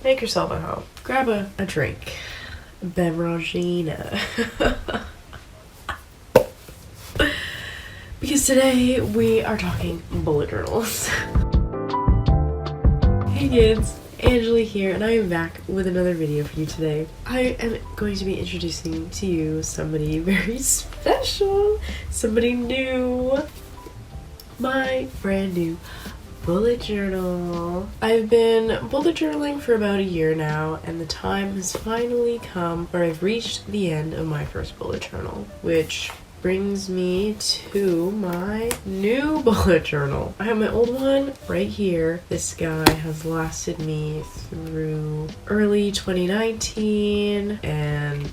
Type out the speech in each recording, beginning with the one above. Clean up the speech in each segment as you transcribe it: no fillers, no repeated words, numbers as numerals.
Make yourself at home. Grab a drink. Beveragina. Because today we are talking bullet journals. Hey kids, Angelie here, and I am back with another video for you today. I am going to be introducing to you somebody very special, somebody new, my brand new bullet journal. I've been bullet journaling for about a year now, and the time has finally come where I've reached the end of my first bullet journal, which brings me to my new bullet journal. I have my old one right here. This guy has lasted me through early 2019 and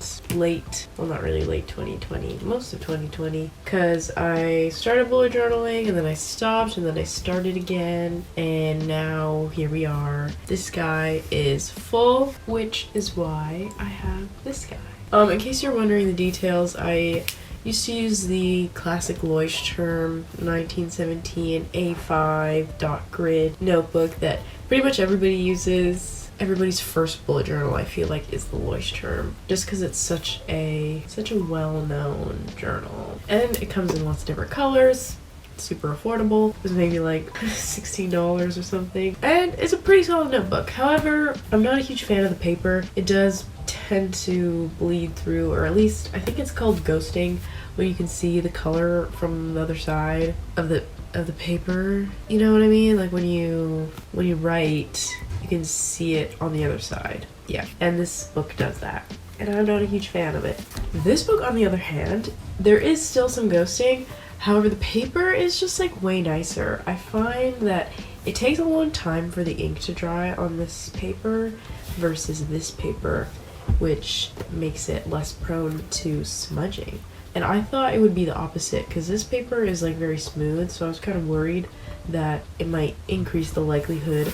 not really late 2020, most of 2020, because I started bullet journaling and then I stopped and then I started again, and now here we are. This guy is full, which is why I have this guy. In case you're wondering the details, I used to use the classic Leuchtturm 1917 A5 dot grid notebook that pretty much everybody uses. Everybody's first bullet journal, I feel like, is the Leuchtturm, just because it's such a well-known journal, and it comes in lots of different colors. Super affordable. It was maybe like $16 or something, and it's a pretty solid notebook. However, I'm not a huge fan of the paper. It does tend to bleed through, or at least I think it's called ghosting, where you can see the color from the other side of the paper. You know what I mean? Like when you write, you can see it on the other side. Yeah, and this book does that, and I'm not a huge fan of it. This book, on the other hand, there is still some ghosting. However, the paper is just like way nicer. I find that it takes a long time for the ink to dry on this paper versus this paper, which makes it less prone to smudging. And I thought it would be the opposite, because this paper is like very smooth, so I was kind of worried that it might increase the likelihood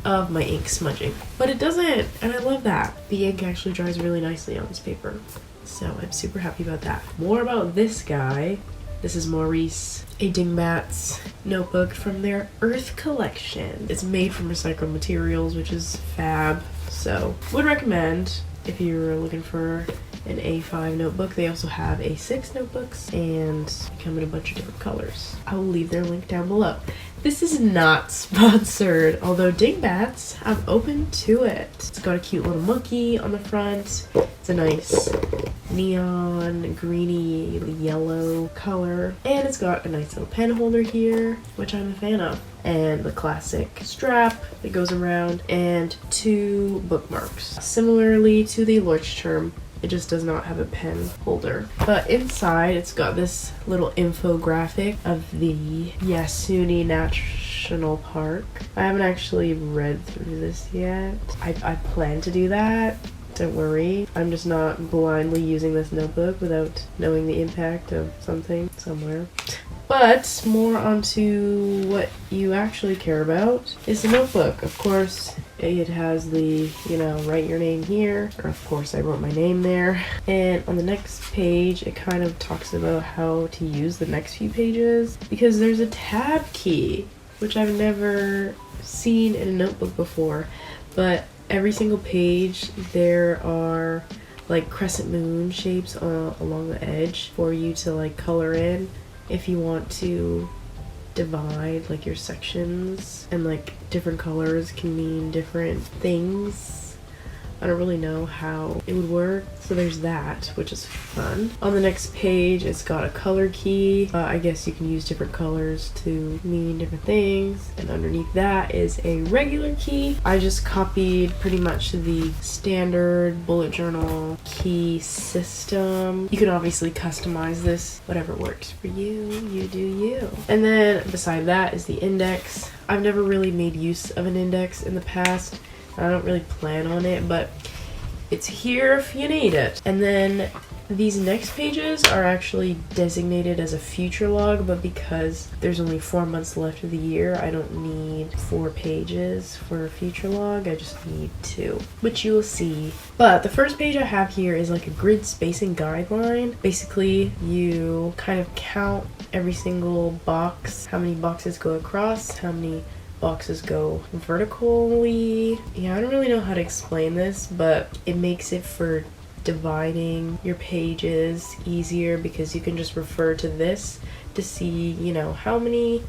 of my ink smudging. But it doesn't, and I love that. The ink actually dries really nicely on this paper, so I'm super happy about that. More about this guy. This is Maurice, a dingbats notebook from their Earth collection. It's made from recycled materials, which is fab, so would recommend if you're looking for an A5 notebook. They also have A6 notebooks, and they come in a bunch of different colors. I will leave their link down below. This is not sponsored, although dingbats, I'm open to it. It's got a cute little monkey on the front. It's a nice neon greeny yellow color, and it's got a nice little pen holder here, which I'm a fan of, and the classic strap that goes around, and 2 bookmarks. Similarly to the Leuchtturm, it just does not have a pen holder. But inside, it's got this little infographic of the Yasuni National Park. I haven't actually read through this yet. I plan to do that. Don't worry. I'm just not blindly using this notebook without knowing the impact of something somewhere. But more onto what you actually care about is the notebook. Of course, it has the, write your name here. Or of course, I wrote my name there. And on the next page, it kind of talks about how to use the next few pages, because there's a tab key, which I've never seen in a notebook before. But every single page, there are like crescent moon shapes along the edge for you to like color in if you want to divide like your sections, and like different colors can mean different things. I don't really know how it would work, so there's that, which is fun. On the next page, it's got a color key. I guess you can use different colors to mean different things, and underneath that is a regular key. I just copied pretty much the standard bullet journal key system. You can obviously customize this, whatever works for you, you do you. And then beside that is the index. I've never really made use of an index in the past. I don't really plan on it, but it's here if you need it. And then these next pages are actually designated as a future log, but because there's only 4 months left of the year, I don't need 4 pages for a future log. I just need 2, which you will see. But the first page I have here is like a grid spacing guideline. Basically, you kind of count every single box, how many boxes go across, how many boxes go vertically. Yeah, I don't really know how to explain this, but it makes it for dividing your pages easier because you can just refer to this to see, you know, how many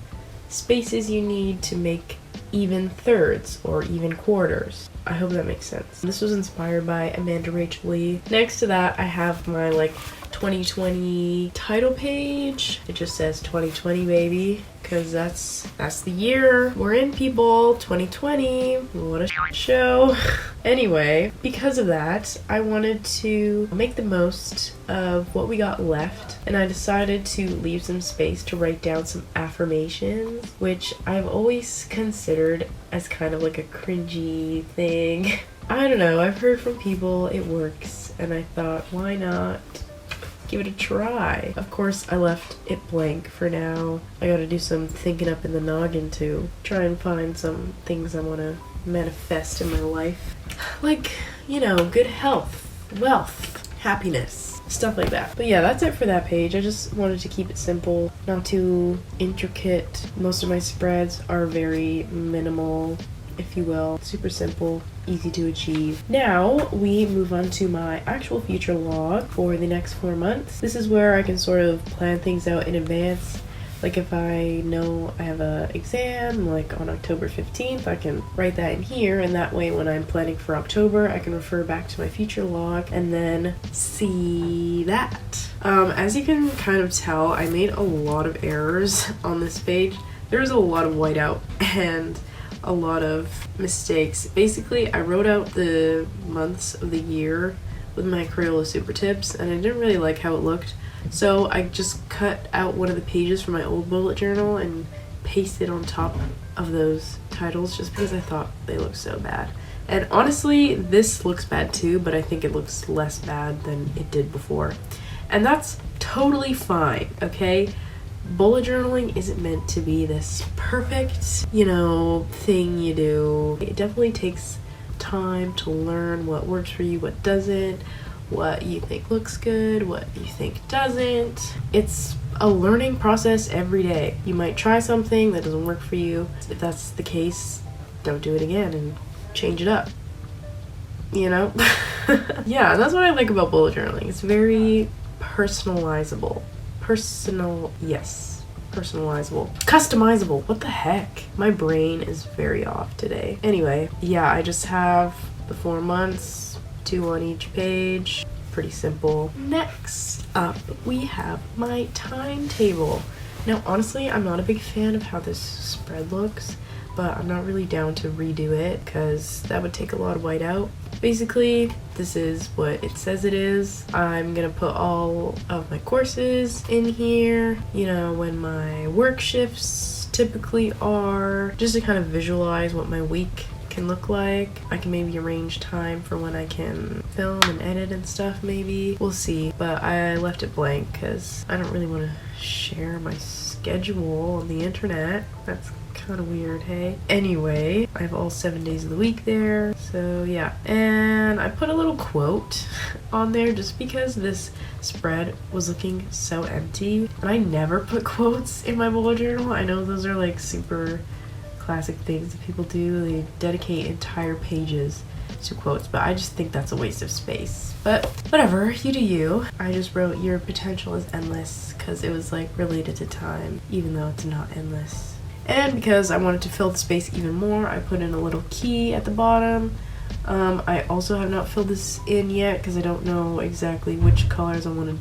spaces you need to make even thirds or even quarters. I hope that makes sense. This was inspired by Amanda Rachel Lee. Next to that, I have my like 2020 title page. It just says 2020 baby, because that's the year we're in, people. 2020, what a show. Anyway, because of that, I wanted to make the most of what we got left, and I decided to leave some space to write down some affirmations, which I've always considered as kind of like a cringy thing. I don't know, I've heard from people it works, and I thought, why not give it a try? Of course, I left it blank for now. I gotta do some thinking up in the noggin to try and find some things I want to manifest in my life. Like, you know, good health, wealth, happiness, stuff like that. But yeah, that's it for that page. I just wanted to keep it simple, not too intricate. Most of my spreads are very minimal, if you will, super simple, easy to achieve. Now we move on to my actual future log for the next 4 months. This is where I can sort of plan things out in advance. Like if I know I have a exam like on October 15th, I can write that in here, and that way when I'm planning for October, I can refer back to my future log and then see that. As you can kind of tell, I made a lot of errors on this page. There's a lot of whiteout and a lot of mistakes. Basically, I wrote out the months of the year with my Crayola super tips, and I didn't really like how it looked, so I just cut out one of the pages from my old bullet journal and pasted on top of those titles just because I thought they looked so bad. And honestly, this looks bad too, but I think it looks less bad than it did before, and that's totally fine, okay? Bullet journaling isn't meant to be this perfect, you know, thing you do. It definitely takes time to learn what works for you, what doesn't, what you think looks good, what you think doesn't. It's a learning process every day. You might try something that doesn't work for you. If that's the case, don't do it again and change it up, you know? Yeah, that's what I like about bullet journaling. It's very personalizable. Personalizable. Customizable. What the heck? My brain is very off today. Anyway, yeah, I just have the 4 months, 2 on each page. Pretty simple. Next up, we have my timetable. Now, honestly, I'm not a big fan of how this spread looks, but I'm not really down to redo it because that would take a lot of whiteout. Basically, this is what it says it is. I'm gonna put all of my courses in here, you know, when my work shifts typically are, just to kind of visualize what my week can look like. I can maybe arrange time for when I can film and edit and stuff, maybe. We'll see, but I left it blank because I don't really want to share my schedule on the internet. That's kind of weird, hey? Anyway, I have all 7 days of the week there, so yeah. And I put a little quote on there just because this spread was looking so empty, and I never put quotes in my bullet journal. I know those are like super classic things that people do. They dedicate entire pages to quotes, but I just think that's a waste of space. But whatever, you do you. I just wrote your potential is endless because it was like related to time, even though it's not endless. And because I wanted to fill the space even more, I put in a little key at the bottom. I also have not filled this in yet because I don't know exactly which colors I want to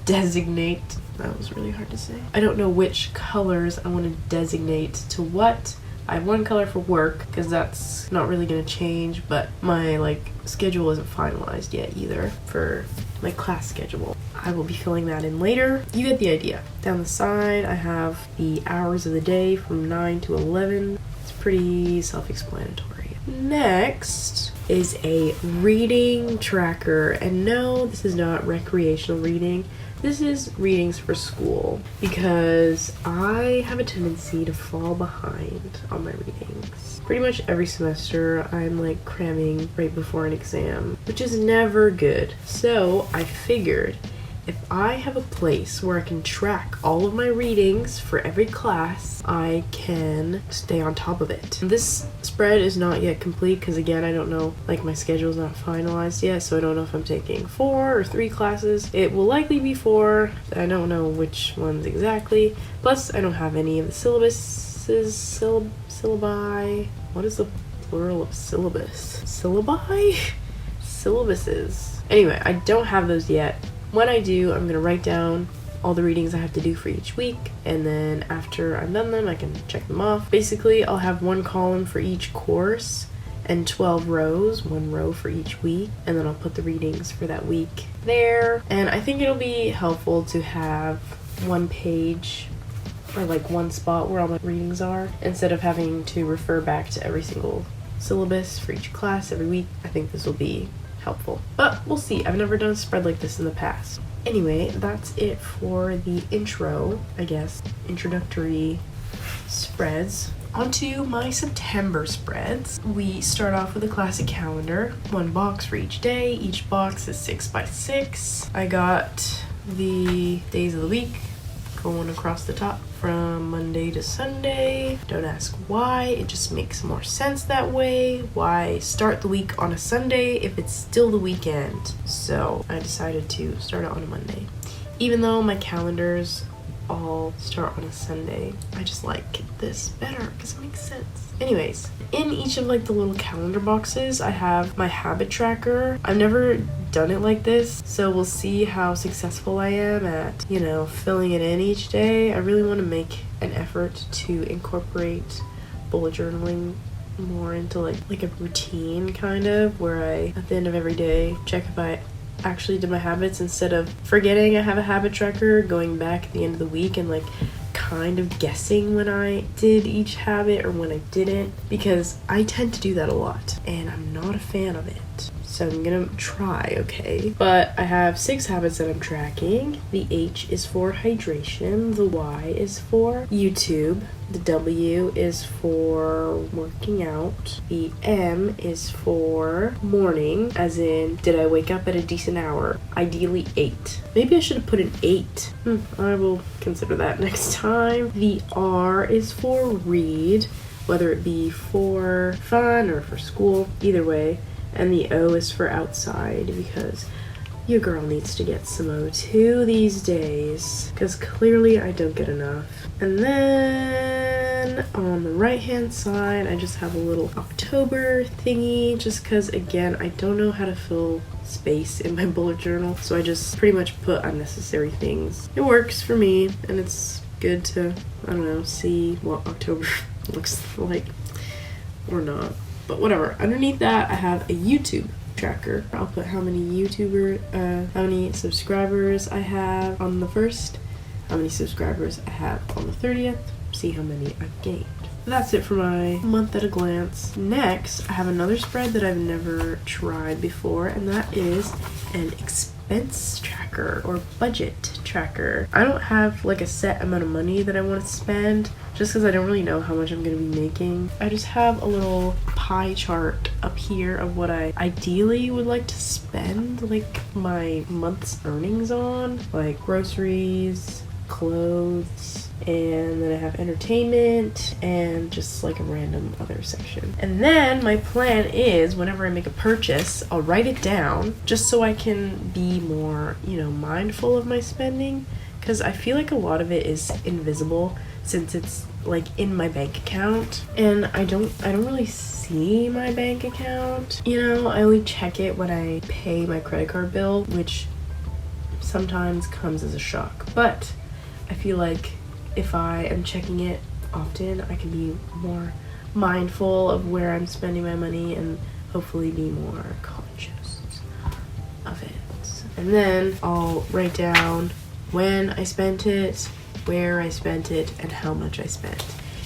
designate. That was really hard to say. I don't know which colors I want to designate to what. I have one color for work because that's not really going to change, but my like schedule isn't finalized yet either for my class schedule. I will be filling that in later. You get the idea. Down the side, I have the hours of the day from 9 to 11. It's pretty self-explanatory. Next is a reading tracker. And no, this is not recreational reading. This is readings for school because I have a tendency to fall behind on my readings. Pretty much every semester I'm like cramming right before an exam, which is never good. So I figured if I have a place where I can track all of my readings for every class, I can stay on top of it. This spread is not yet complete because, again, I don't know, like, my schedule's not finalized yet, so I don't know if I'm taking 4 or 3 classes. It will likely be 4. I don't know which ones exactly. Plus, I don't have any of the syllabi. What is the plural of syllabus? Syllabi? Syllabuses. Anyway, I don't have those yet. When I do, I'm gonna write down all the readings I have to do for each week, and then after I've done them, I can check them off. Basically, I'll have 1 column for each course and 12 rows, 1 row for each week, and then I'll put the readings for that week there. And I think it'll be helpful to have 1 page or like 1 spot where all my readings are, instead of having to refer back to every single syllabus for each class every week. I think this will be helpful, but we'll see. I've never done a spread like this in the past. Anyway, that's it for the intro, I guess, introductory spreads. Onto my September spreads. We start off with a classic calendar, 1 box for each day. Each box is 6 by 6. I got the days of the week going across the top from Monday to Sunday. Don't ask why, it just makes more sense that way. Why start the week on a Sunday if it's still the weekend? So I decided to start it on a Monday. Even though my calendars all start on a Sunday, I just like this better because it makes sense. Anyways, in each of like the little calendar boxes, I have my habit tracker. I've never done it like this, so we'll see how successful I am at, you know, filling it in each day. I really want to make an effort to incorporate bullet journaling more into like a routine, kind of, where I, at the end of every day, check if I actually did my habits, instead of forgetting I have a habit tracker, going back at the end of the week and like kind of guessing when I did each habit or when I didn't, because I tend to do that a lot and I'm not a fan of it. So I'm gonna try, okay? But I have 6 habits that I'm tracking. The H is for hydration, the Y is for YouTube, the W is for working out, the M is for morning, as in, did I wake up at a decent hour? Ideally 8. Maybe I should have put an 8. I will consider that next time. The R is for read, whether it be for fun or for school, either way. And the O is for outside, because your girl needs to get some O2 these days, because clearly I don't get enough. And then on the right hand side, I just have a little October thingy, just because, again, I don't know how to fill space in my bullet journal, so I just pretty much put unnecessary things. It works for me, and it's good to, I don't know, see what October looks like, or not. But whatever. Underneath that, I have a YouTube tracker. I'll put how many how many subscribers I have on the 1st, how many subscribers I have on the 30th, see how many I've gained. That's it for my month at a glance. Next, I have another spread that I've never tried before, and that is an expense tracker or budget tracker. I don't have like a set amount of money that I want to spend, just because I don't really know how much I'm going to be making. I just have a little pie chart up here of what I ideally would like to spend like my month's earnings on, like groceries, clothes, and then I have entertainment and just like a random other section. And then my plan is, whenever I make a purchase, I'll write it down just so I can be more, you know, mindful of my spending, because I feel like a lot of it is invisible since it's like in my bank account, and I don't really see my bank account. You know, I only check it when I pay my credit card bill, which sometimes comes as a shock. But I feel like if I am checking it often, I can be more mindful of where I'm spending my money and hopefully be more conscious of it. And then I'll write down when I spent it, where I spent it, and how much I spent.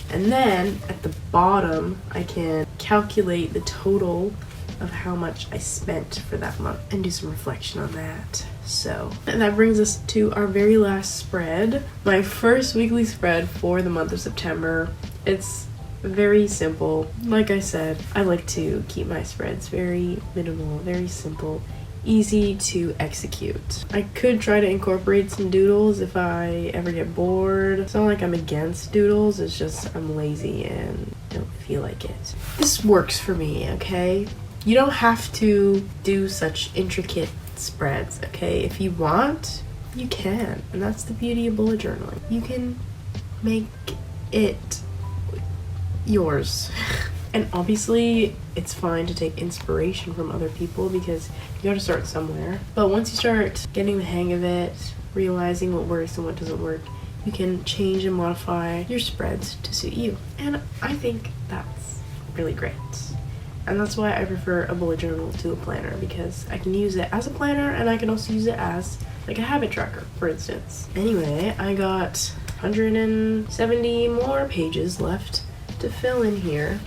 And then at the bottom, I can calculate the total of how much I spent for that month and do some reflection on that. So, and that brings us to our very last spread, my first weekly spread for the month of September. It's very simple. Like I said, I like to keep my spreads very minimal, very simple, easy to execute. I could try to incorporate some doodles if I ever get bored. It's not like I'm against doodles, it's just I'm lazy and don't feel like it. This works for me, okay? You don't have to do such intricate spreads, okay? If you want, you can, and that's the beauty of bullet journaling. You can make it yours. And obviously it's fine to take inspiration from other people because you gotta start somewhere. But once you start getting the hang of it, realizing what works and what doesn't work, you can change and modify your spreads to suit you. And I think that's really great. And that's why I prefer a bullet journal to a planner, because I can use it as a planner and I can also use it as like a habit tracker, for instance. Anyway, I got 170 more pages left to fill in here.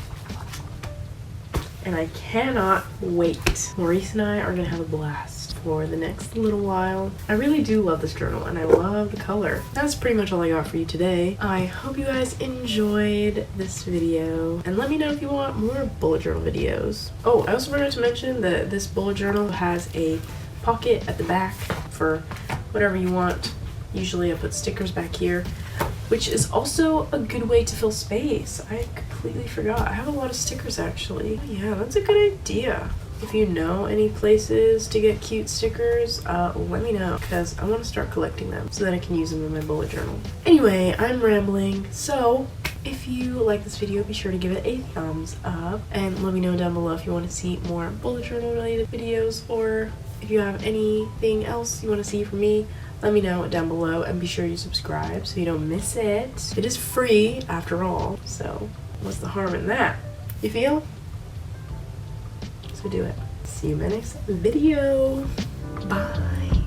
And I cannot wait. Maurice and I are gonna have a blast for the next little while. I really do love this journal and I love the color. That's pretty much all I got for you today. I hope you guys enjoyed this video and let me know if you want more bullet journal videos. Oh, I also forgot to mention that this bullet journal has a pocket at the back for whatever you want. Usually I put stickers back here, which is also a good way to fill space. I completely forgot. I have a lot of stickers actually. Oh, yeah, that's a good idea. If you know any places to get cute stickers, let me know, because I want to start collecting them so that I can use them in my bullet journal. Anyway, I'm rambling, so if you like this video, be sure to give it a thumbs up and let me know down below if you want to see more bullet journal related videos, or if you have anything else you want to see from me, let me know down below, and be sure you subscribe so you don't miss it. It is free after all, so what's the harm in that? You feel? So do it. See you in my next video. Bye.